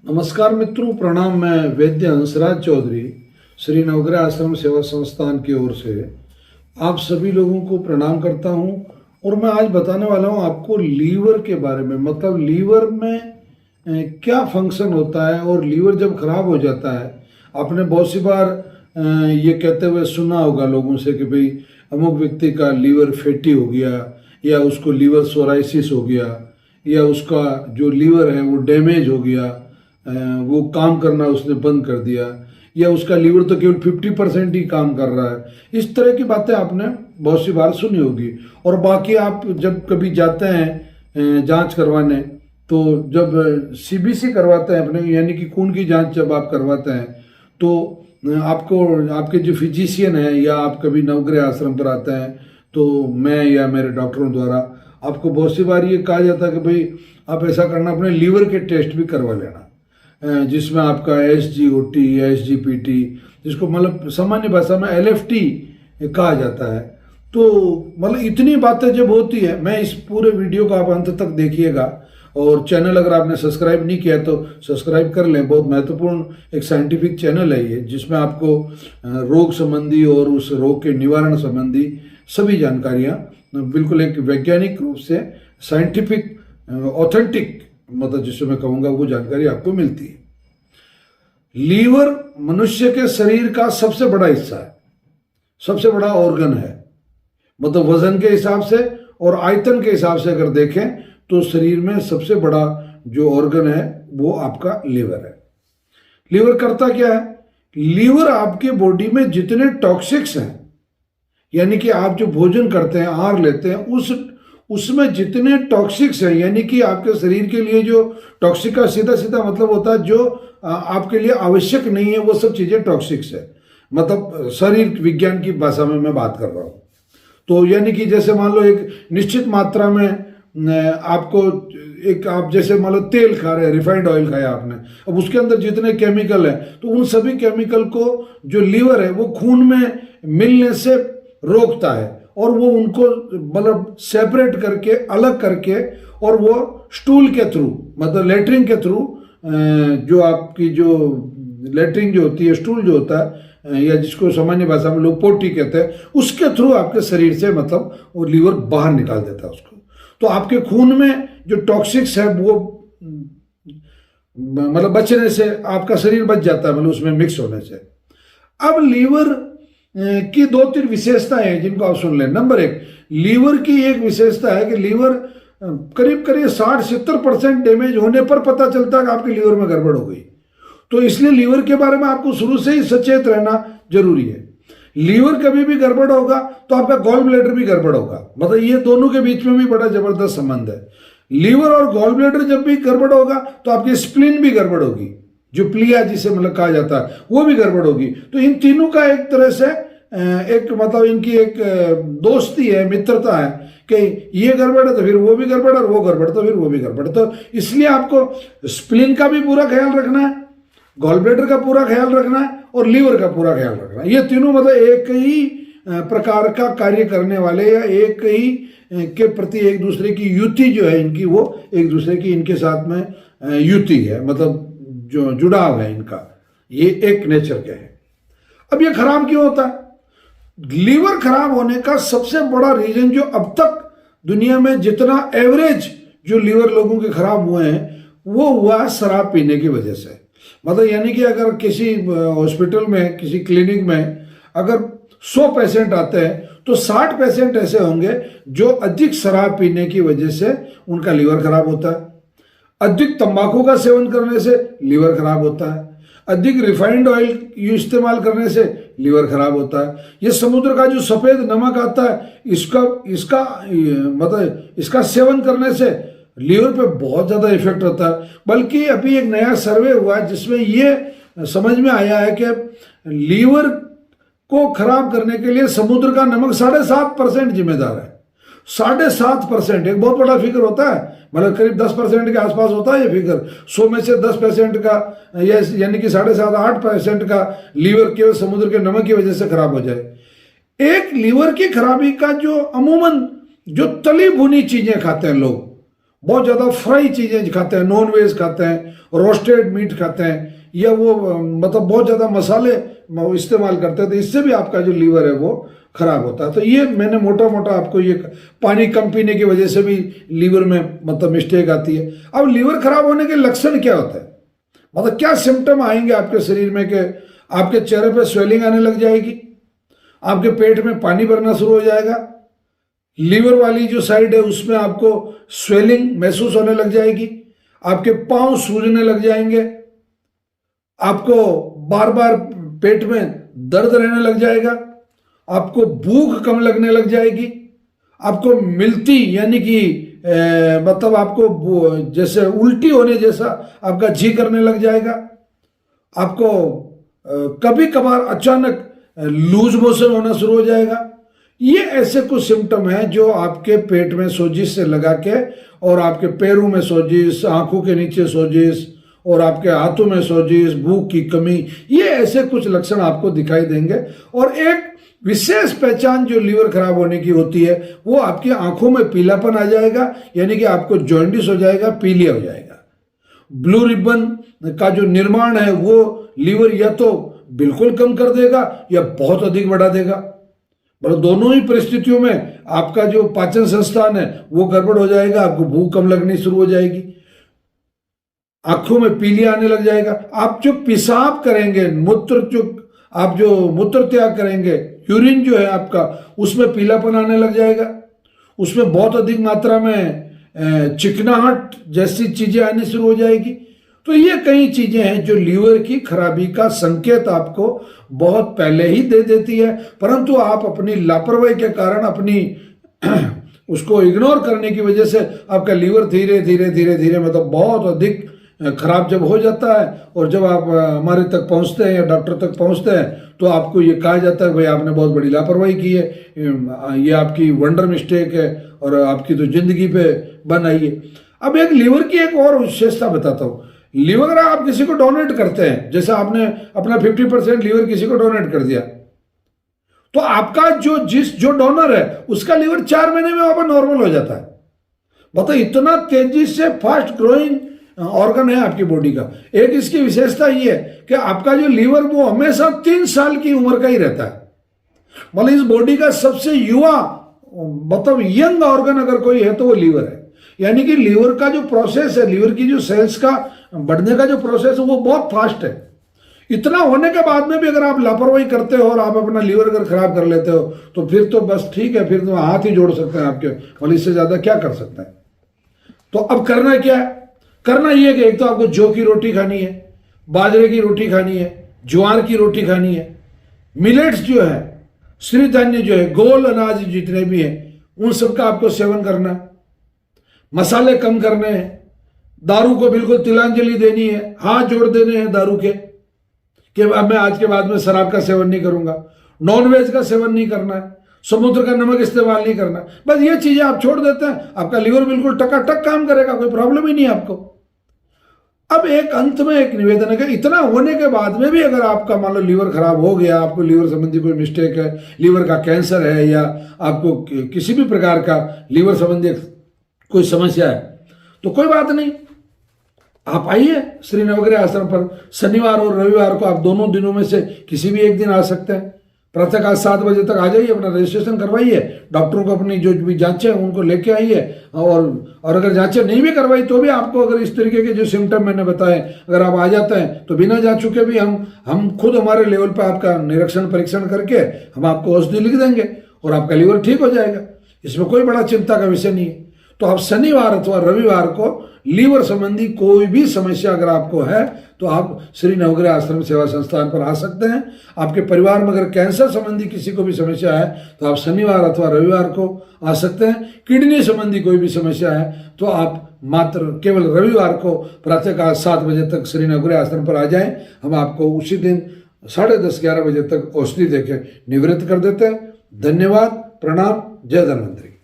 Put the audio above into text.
नमस्कार मित्रों, प्रणाम। मैं वैद्य हंसराज चौधरी श्री नवग्रह आश्रम सेवा संस्थान की ओर से आप सभी लोगों को प्रणाम करता हूं। और मैं आज बताने वाला हूं आपको लीवर के बारे में। मतलब लीवर में क्या फंक्शन होता है और लीवर जब खराब हो जाता है। आपने बहुत सी बार ये कहते हुए सुना होगा लोगों से कि भाई अमुक व्यक्ति का लीवर फैटी हो गया, या उसको लीवर सोराइसिस हो गया, या उसका जो लीवर है वो डैमेज हो गया, वो काम करना उसने बंद कर दिया, या उसका लीवर तो केवल 50% ही काम कर रहा है। इस तरह की बातें आपने बहुत सी बार सुनी होगी। और बाकी आप जब कभी जाते हैं जांच करवाने, तो जब सीबीसी करवाते हैं अपने, यानी कि खून की जांच जब आप करवाते हैं, तो आपको आपके जो फिजिशियन है या आप कभी नवग्रह आश्रम पर आते हैं, तो मैं या मेरे डॉक्टरों द्वारा आपको बहुत सी बार ये कहा जाता है कि भाई आप ऐसा करना, अपने लीवर के टेस्ट भी करवा लेना, जिसमें आपका SGOT या SGPT, जिसको मतलब सामान्य भाषा में LFT कहा जाता है। तो मतलब इतनी बातें जब होती है, मैं इस पूरे वीडियो को आप अंत तक देखिएगा। और चैनल अगर आपने सब्सक्राइब नहीं किया तो सब्सक्राइब कर लें। बहुत महत्वपूर्ण एक साइंटिफिक चैनल है ये, जिसमें आपको रोग संबंधी और उस रोग के निवारण संबंधी सभी जानकारियाँ बिल्कुल एक वैज्ञानिक रूप से साइंटिफिक ऑथेंटिक, मतलब जिससे मैं कहूँगा वो जानकारी आपको मिलती है। लीवर मनुष्य के शरीर का सबसे बड़ा हिस्सा है, सबसे बड़ा ऑर्गन है। मतलब वजन के हिसाब से और आयतन के हिसाब से अगर देखें तो शरीर में सबसे बड़ा जो ऑर्गन है वो आपका लीवर है। लीवर करता क्या है? लीवर आपके बॉडी में जितने टॉक्सिक्स हैं, यानी कि आप जो भोजन करते हैं, आहार लेते हैं, उसमें जितने टॉक्सिक्स हैं, यानी कि आपके शरीर के लिए जो टॉक्सिक का सीधा सीधा मतलब होता है जो आपके लिए आवश्यक नहीं है, वो सब चीजें टॉक्सिक्स है। मतलब शरीर विज्ञान की भाषा में मैं बात कर रहा हूं। तो यानी कि जैसे मान लो एक निश्चित मात्रा में आपको एक, आप जैसे मान लो तेल खा रहे हैं, रिफाइंड ऑयल खाया आपने, अब उसके अंदर जितने केमिकल है, तो उन सभी केमिकल को जो लीवर है वो खून में मिलने से रोकता है, और वो उनको मतलब सेपरेट करके, अलग करके, और वो स्टूल के थ्रू, मतलब लेटरिन के थ्रू, जो आपकी जो लेटरिन जो होती है, स्टूल जो होता है, या जिसको सामान्य भाषा में लोग पोटी कहते हैं, उसके थ्रू आपके शरीर से मतलब वो लीवर बाहर निकाल देता है उसको। तो आपके खून में जो टॉक्सिक्स है वो मतलब बचने से आपका शरीर बच जाता है, मतलब उसमें मिक्स होने से। अब लीवर की 2-3 विशेषताएं हैं जिनको आप सुन लें। नंबर 1, लीवर की एक विशेषता है कि लीवर करीब करीब 60-70% डैमेज होने पर पता चलता है कि आपके लीवर में गड़बड़ हो गई। तो इसलिए लीवर के बारे में आपको शुरू से ही सचेत रहना जरूरी है। लीवर कभी भी गड़बड़ होगा तो आपका गॉल ब्लैडर भी गड़बड़ होगा। मतलब ये दोनों के बीच में भी बड़ा जबरदस्त संबंध है। लीवर और गॉल ब्लैडर जब भी गड़बड़ होगा तो आपकी स्प्लीन भी गड़बड़ होगी, जो प्लिया जिसे मतलब कहा जाता है, वो भी गड़बड़ होगी। तो इन तीनों का एक तरह से एक मतलब इनकी एक दोस्ती है, मित्रता है कि ये गड़बड़ है तो फिर वो भी गड़बड़, और वो गड़बड़ तो फिर वो भी गड़बड़। तो इसलिए आपको स्प्लीन का भी पूरा ख्याल रखना है, गॉल ब्लैडर का पूरा ख्याल रखना है, और लीवर का पूरा ख्याल रखना है। ये तीनों मतलब एक ही प्रकार का कार्य करने वाले, या एक ही के प्रति एक दूसरे की युति जो है इनकी, वो एक दूसरे की इनके साथ में युति है, मतलब जो जुड़ाव है इनका, ये एक नेचर के है। अब ये खराब क्यों होता है? लीवर खराब होने का सबसे बड़ा रीजन, जो अब तक दुनिया में जितना एवरेज जो लीवर लोगों के खराब हुए हैं, वो हुआ शराब पीने की वजह से। मतलब यानी कि अगर किसी हॉस्पिटल में, किसी क्लिनिक में अगर 100 पेशेंट आते हैं तो 60 पेशेंट ऐसे होंगे जो अधिक शराब पीने की वजह से उनका लीवर खराब होता है। अधिक तंबाकू का सेवन करने से लीवर खराब होता है। अधिक रिफाइंड ऑयल इस्तेमाल करने से लीवर खराब होता है। ये समुद्र का जो सफेद नमक आता है, इसका सेवन करने से लीवर पे बहुत ज्यादा इफेक्ट होता है। बल्कि अभी एक नया सर्वे हुआ है जिसमें ये समझ में आया है कि लीवर को खराब करने के लिए समुद्र का नमक 7.5% जिम्मेदार है। 7.5% एक बहुत बड़ा फिगर होता है, मतलब करीब 10% के आसपास होता है ये फिगर। 100 में से 10% का, यानी कि 7.5-8% का लीवर केवल समुद्र के नमक की वजह से खराब हो जाए। एक लीवर की खराबी का जो अमूमन जो तली भुनी चीजें खाते हैं लोग, बहुत ज़्यादा फ्राई चीज़ें खाते हैं, नॉन वेज खाते हैं, रोस्टेड मीट खाते हैं, या वो मतलब बहुत ज़्यादा मसाले इस्तेमाल करते हैं, तो इससे भी आपका जो लीवर है वो खराब होता है। तो ये मैंने मोटा मोटा आपको ये पानी कम पीने की वजह से भी लीवर में मतलब मिस्टेक आती है। अब लीवर खराब होने के लक्षण क्या होते हैं, मतलब क्या सिम्टम आएंगे आपके शरीर में कि आपके चेहरे पे स्वेलिंग आने लग जाएगी, आपके पेट में पानी भरना शुरू हो जाएगा, लीवर वाली जो साइड है उसमें आपको स्वेलिंग महसूस होने लग जाएगी, आपके पांव सूजने लग जाएंगे, आपको बार बार पेट में दर्द रहने लग जाएगा, आपको भूख कम लगने लग जाएगी, आपको मिलती यानी कि मतलब आपको जैसे उल्टी होने जैसा आपका जी करने लग जाएगा, आपको कभी कभार अचानक लूज मोशन होना शुरू हो जाएगा। ये ऐसे कुछ सिम्टम हैं जो आपके पेट में सोजिश से लगा के, और आपके पैरों में सोजिश, आंखों के नीचे सोजिश, और आपके हाथों में सोजिश, भूख की कमी, ये ऐसे कुछ लक्षण आपको दिखाई देंगे। और एक विशेष पहचान जो लीवर खराब होने की होती है, वो आपकी आंखों में पीलापन आ जाएगा, यानी कि आपको जॉन्डिस हो जाएगा, पीलिया हो जाएगा। ब्लू रिबन का जो निर्माण है वो लीवर या तो बिल्कुल कम कर देगा या बहुत अधिक बढ़ा देगा। मतलब दोनों ही परिस्थितियों में आपका जो पाचन संस्थान है वो गड़बड़ हो जाएगा, आपको भूख कम लगनी शुरू हो जाएगी, आंखों में पीलिया आने लग जाएगा। आप जो पेशाब करेंगे, आप जो मूत्र त्याग करेंगे, यूरिन जो है आपका, उसमें पीलापन आने लग जाएगा, उसमें बहुत अधिक मात्रा में चिकनाहट जैसी चीजें आनी शुरू हो जाएगी। तो ये कई चीजें हैं जो लीवर की खराबी का संकेत आपको बहुत पहले ही दे देती है, परंतु आप अपनी लापरवाही के कारण, अपनी उसको इग्नोर करने की वजह से आपका लीवर धीरे धीरे धीरे धीरे मतलब बहुत अधिक खराब जब हो जाता है, और जब आप हमारे तक पहुंचते हैं या डॉक्टर तक पहुंचते हैं तो आपको ये कहा जाता है भाई आपने बहुत बड़ी लापरवाही की है, ये आपकी वंडर मिस्टेक है और आपकी तो जिंदगी पे बन आई है। अब एक लीवर की एक और विशेषता बताता हूँ। लीवर अगर आप किसी को डोनेट करते हैं, जैसे आपने अपना 50% लीवर किसी को डोनेट कर दिया, तो आपका जो डोनर है उसका लीवर 4 महीने में वापस नॉर्मल हो जाता है। बताओ, इतना तेजी से फास्ट ग्रोइंग ऑर्गन है आपकी बॉडी का। एक इसकी विशेषता ये है कि आपका जो लीवर वो हमेशा 3 साल की उम्र का ही रहता है। मतलब इस बॉडी का सबसे युवा मतलब यंग ऑर्गन अगर कोई है तो वो लीवर है। यानी कि लीवर का जो प्रोसेस है, लीवर की जो सेल्स का बढ़ने का जो प्रोसेस है वो बहुत फास्ट है। इतना होने के बाद में भी अगर आप लापरवाही करते हो और आप अपना लीवर अगर खराब कर लेते हो तो फिर तो बस ठीक है, फिर तो हाथ ही जोड़ सकते हैं आपके, मतलब इससे ज्यादा क्या कर सकते हैं। तो अब करना क्या है? करना यह कि एक तो आपको जौ की रोटी खानी है, बाजरे की रोटी खानी है, ज्वार की रोटी खानी है, मिलेट्स जो है, सिरधान्य जो है, गोल अनाज जितने भी हैं उन सबका आपको सेवन करना है, मसाले कम करने हैं, दारू को बिल्कुल तिलांजलि देनी है, हाथ जोड़ देने हैं दारू के कि अब मैं आज के बाद में शराब का सेवन नहीं करूंगा, नॉनवेज का सेवन नहीं करना है, समुद्र का नमक इस्तेमाल नहीं करना। बस ये चीजें आप छोड़ देते हैं, आपका लीवर बिल्कुल टकाटक काम करेगा, कोई प्रॉब्लम ही नहीं आपको। अब एक अंत में एक निवेदन है कि इतना होने के बाद में भी अगर आपका मान लो लीवर खराब हो गया, आपको लीवर संबंधी कोई मिस्टेक है, लीवर का कैंसर है, या आपको किसी भी प्रकार का लीवर संबंधी कोई समस्या है, तो कोई बात नहीं, आप आइए श्री नवग्रह आश्रम पर। शनिवार और रविवार को आप दोनों दिनों में से किसी भी एक दिन आ सकते हैं। प्रातःकाल 7 बजे तक आ जाइए, अपना रजिस्ट्रेशन करवाइए, डॉक्टरों को अपनी जो भी जांचें उनको लेके आइए, और अगर जांचें नहीं भी करवाई तो भी आपको अगर इस तरीके के जो सिम्टम मैंने बताए अगर आप आ जाते हैं तो बिना जांच चुके भी हम खुद हमारे लेवल पर आपका निरीक्षण परीक्षण करके हम आपको औषधि लिख देंगे और आपका लीवर ठीक हो जाएगा। इसमें कोई बड़ा चिंता का विषय नहीं है। तो आप शनिवार अथवा रविवार को लीवर संबंधी कोई भी समस्या अगर आपको है तो आप श्री नवग्रह आश्रम सेवा संस्थान पर आ सकते हैं। आपके परिवार में अगर कैंसर संबंधी किसी को भी समस्या है तो आप शनिवार अथवा रविवार को आ सकते हैं। किडनी संबंधी कोई भी समस्या है तो आप मात्र केवल रविवार को प्रातःकाल 7 बजे तक श्री नवग्रह आश्रम पर आ जाएं। हम आपको उसी दिन 10:30-11 बजे तक औषधि देकर निवृत्त कर देते हैं। धन्यवाद, प्रणाम, जय धन्वंतरी।